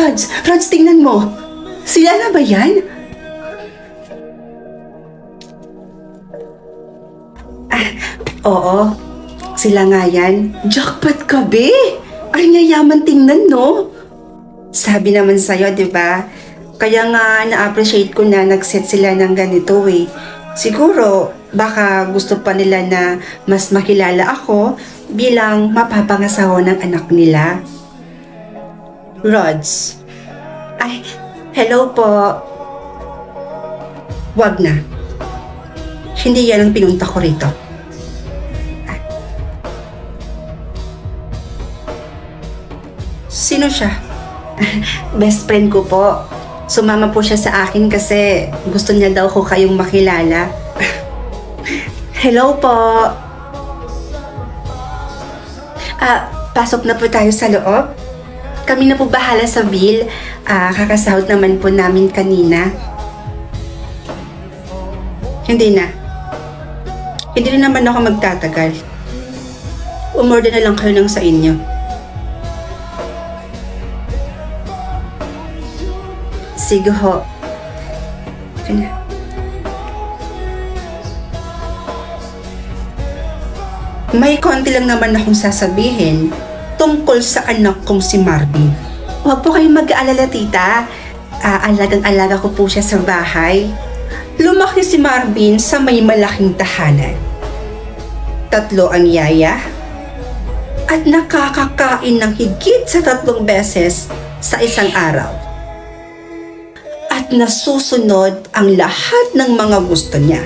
Rods, tingnan mo. Sila na ba yan? Oo, sila nga yan. Jackpot ka, be! Ay, yayaman tingnan, no? Sabi naman sa'yo, di ba? Kaya nga na-appreciate ko na nag-set sila ng ganito eh. Siguro, baka gusto pa nila na mas makilala ako bilang mapapangasawa ng anak nila. Rods. Ay, hello po. Wag na. Hindi yan ang pinunta ko rito. Sino siya? Best friend ko po. Sumama po siya sa akin kasi gusto niya daw ko kayong makilala. Hello po. Pasok na po tayo sa loob. Kami na po bahala sa bill. Kakasahod naman po namin kanina. Hindi na. Hindi na naman ako magtatagal. Umorder na lang kayo ng sa inyo. Sige ho. May konti lang naman akong sasabihin tungkol sa anak kong si Marvin. Huwag po kayong mag-aalala, tita. Alagang-alaga ko po siya sa bahay. Lumaki si Marvin sa may malaking tahanan. 3 ang yaya at nakakakain ng higit sa 3 beses sa isang araw. At nasusunod ang lahat ng mga gusto niya.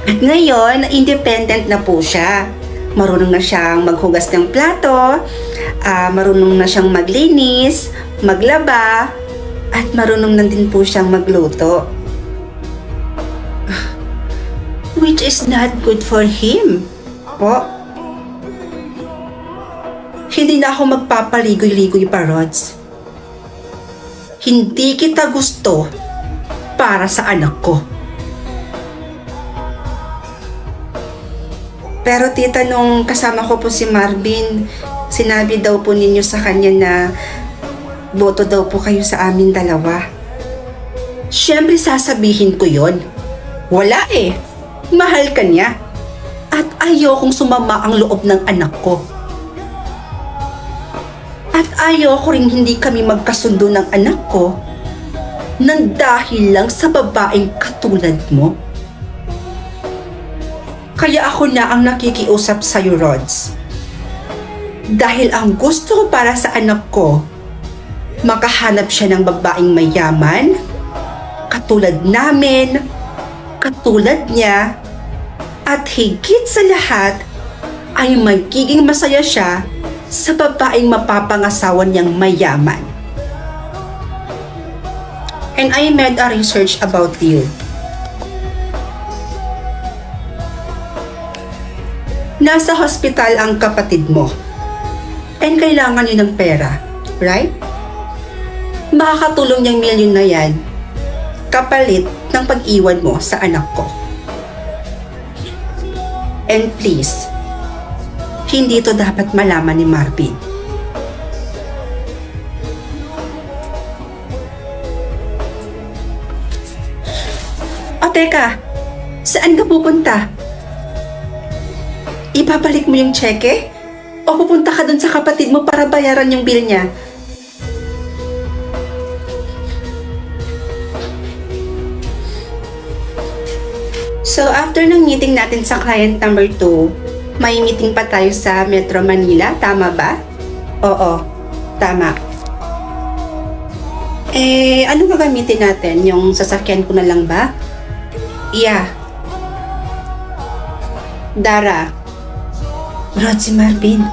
At ngayon, independent na po siya. Marunong na siyang maghugas ng plato, marunong na siyang maglinis, maglaba, at marunong na din po siyang magluto. Which is not good for him. Po. Hindi na ako magpapaligoy-ligoy pa, Rods. Hindi kita gusto para sa anak ko. Pero tita, nung kasama ko po si Marvin, sinabi daw po ninyo sa kanya na boto daw po kayo sa amin dalawa. Siyempre sasabihin ko yon. Wala eh. Mahal ka niya. At ayokong sumama ang loob ng anak ko. At ayoko rin hindi kami magkasundo ng anak ko nang dahil lang sa babaeng katulad mo. Kaya ako na ang nakikiusap sa'yo, Rods. Dahil ang gusto ko para sa anak ko, makahanap siya ng babaeng mayaman, katulad namin, katulad niya, at higit sa lahat, ay magiging masaya siya sa babaeng mapapangasawa niyang mayaman. And I made a research about you. Nasa hospital ang kapatid mo. And kailangan niyo ng pera, right? Makakatulong niyang milyon na yan kapalit ng pag-iwan mo sa anak ko. And please, hindi ito dapat malaman ni Marvin. O teka, saan ka pupunta? Ibabalik mo yung tseke? O pupunta ka dun sa kapatid mo para bayaran yung bill niya? So after ng meeting natin sa client number 2, may meeting pa tayo sa Metro Manila, tama ba? Oo, tama. Ano gagamitin natin? Yung sasakyan ko na lang ba? Yeah. Dara. Rod, si Marvin.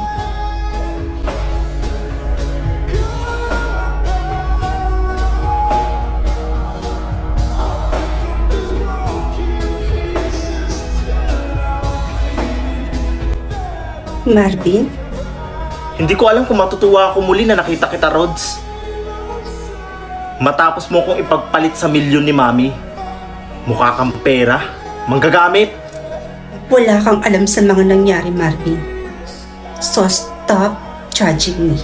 Marvin? Hindi ko alam kung matutuwa ako muli na nakita kita, Rods. Matapos mo kong ipagpalit sa milyon ni Mami. Mukha kang pera, manggagamit. Wala kang alam sa mga nangyari, Marvin. So stop judging me.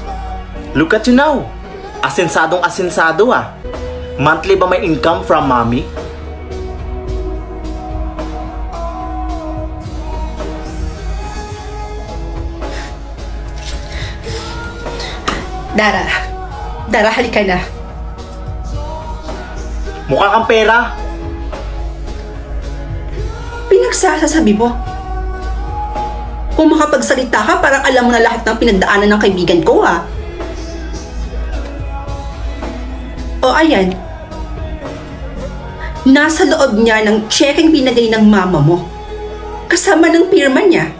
Look at you now. Asensadong asensado ah. Monthly ba may income from mommy? Dara. Dara, halika na. Mukha kang pera. Pinagsasabi mo. Kung makapagsalita ka, parang alam mo na lahat ng pinagdaanan ng kaibigan ko, ha? O, ayan. Nasa loob niya ng checkeng binagay ng mama mo. Kasama ng pirma niya.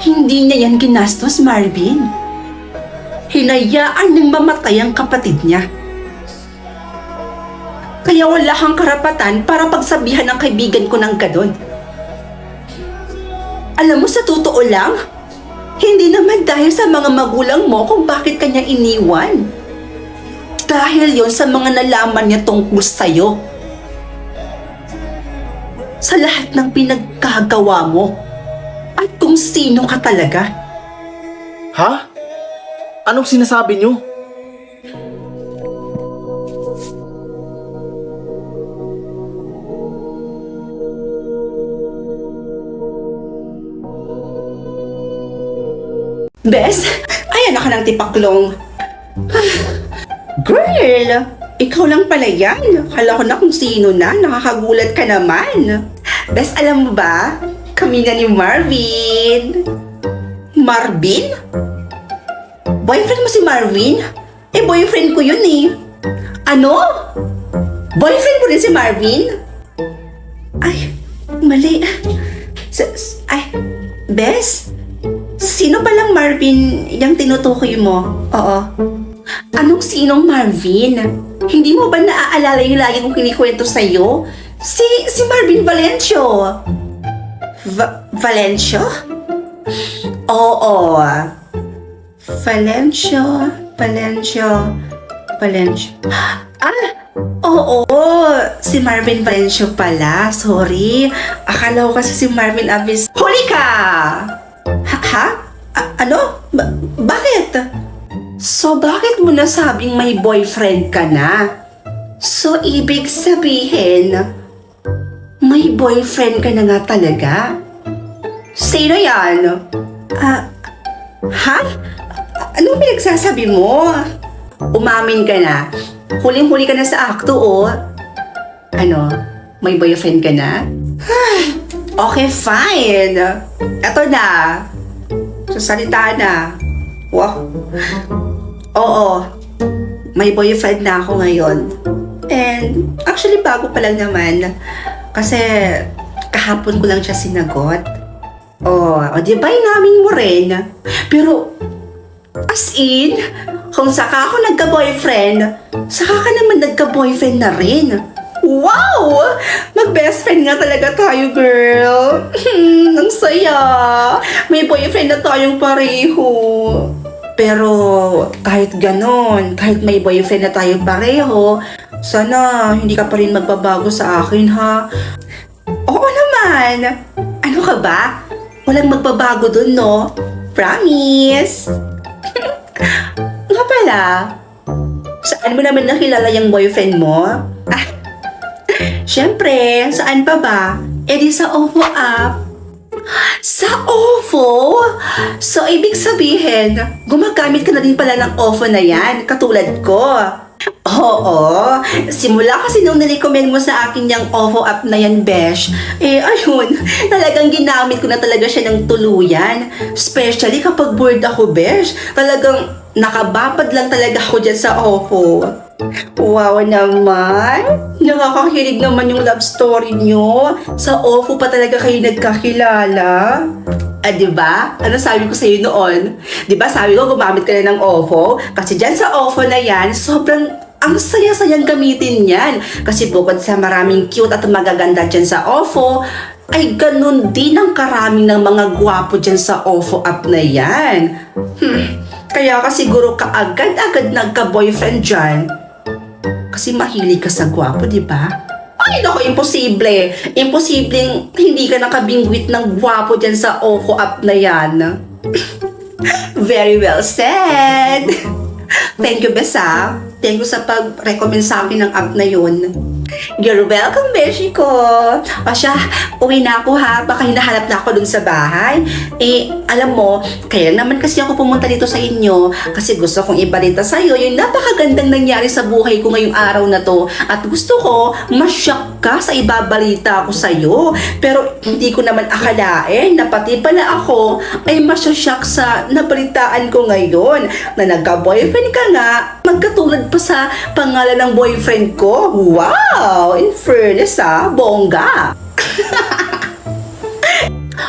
Hindi niya yan ginastos, Marvin. Hinayaan ng mamatay ang kapatid niya. Kaya wala kang karapatan para pagsabihan ng kaibigan ko ng ganon. Alam mo, sa totoo lang, hindi naman dahil sa mga magulang mo kung bakit kanya iniwan. Dahil yon sa mga nalaman niya tungkol sa'yo. Sa lahat ng pinagkagawa mo. At kung sino ka talaga. Ha? Anong sinasabi niyo? Bes, ayan na ka ng tipaklong. Girl, ikaw lang pala yan. Kala ko na kung sino na. Nakakagulat ka naman. Bes, alam mo ba? Kami na ni Marvin. Marvin? Boyfriend mo si Marvin? Eh, boyfriend ko yun eh. Ano? Boyfriend mo rin si Marvin? Ay, mali. Ay, Bes? Sino palang Marvin yung tinutukoy mo? Oo. Anong sinong Marvin? Hindi mo ba naaalala yung lagi kong kinikwento sa'yo? Si Marvin Valencio. Valencio? Oo. Valencio. Ah, oo. Si Marvin Valencio pala. Sorry. Akala ko kasi si Marvin Abis. Huli ka! Ha? Ano? Bakit? So, bakit mo nasabing may boyfriend ka na? So, ibig sabihin, may boyfriend ka na nga talaga? Sino yan? Ha? Anong pinagsasabi mo? Umamin ka na. Huling-huli ka na sa akto, oh. Ano? May boyfriend ka na? Okay, fine. Eto na. Sasalita na. Wow. Oo. May boyfriend na ako ngayon. And actually bago pa lang naman. Kasi kahapon ko lang siya sinagot. O di ba inamin mo rin? Pero as in, kung saka ako nagka-boyfriend, saka ka naman nagka-boyfriend na rin. Wow! Mag-best friend nga talaga tayo, girl. Ang saya. May boyfriend na tayong pareho. Pero kahit ganon, kahit may boyfriend na tayo pareho, sana hindi ka pa rin magbabago sa akin, ha? Oo naman. Ano ka ba? Walang magbabago dun, no? Promise. Nga pala, saan mo naman nakilala yung boyfriend mo? Siyempre, saan pa ba? Eh di sa OVO app. Sa OVO? So, ibig sabihin, gumagamit ka na din pala ng OVO na yan, katulad ko. Oo, simula kasi nung nirecommend mo sa akin yung OVO app na yan, Besh, eh ayun, talagang ginamit ko na talaga siya ng tuluyan. Especially kapag bored ako, Besh, talagang nakababad lang talaga ako dyan sa OVO. Wow naman! Nakakakilig naman yung love story nyo. Sa OVO pa talaga kayo nagkakilala. Diba? Ano sabi ko sa'yo noon? Diba sabi ko gumamit ka na ng OVO? Kasi dyan sa OVO na yan, sobrang ang saya-sayang gamitin yan. Kasi bukod sa maraming cute at magaganda dyan sa OVO, ay ganun din ang karami ng mga gwapo dyan sa OVO app na yan. Kaya ka siguro kaagad-agad nagka-boyfriend dyan. Kasi mahilig ka sa gwapo, di ba? Ay, naku, imposible. Imposibleng hindi ka nakabingwit ng gwapo dyan sa OVO app na yan. Very well said. Thank you, Bes, ha? Thank you sa pag-recommend sa akin ng app na yun. You're welcome, Beshi ko. O siya, uwi na ako ha. Baka hinahanap na ako dun sa bahay. Alam mo, kaya naman kasi ako pumunta dito sa inyo kasi gusto kong ibalita sa'yo yung napakagandang nangyari sa buhay ko ngayong araw na to. At gusto ko, ma-shock ka sa ibabalita ko sa'yo. Pero hindi ko naman akalain na pati pala ako ay masya-shock sa nabalitaan ko ngayon na nagka-boyfriend ka nga, magkatulad pa sa pangalan ng boyfriend ko. Wow! In fairness bongga!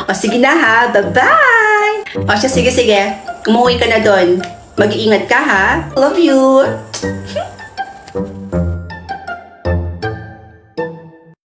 O sige na ha, bye-bye! O siya, sige, umuwi ka na doon. Mag-iingat ka ha. Love you!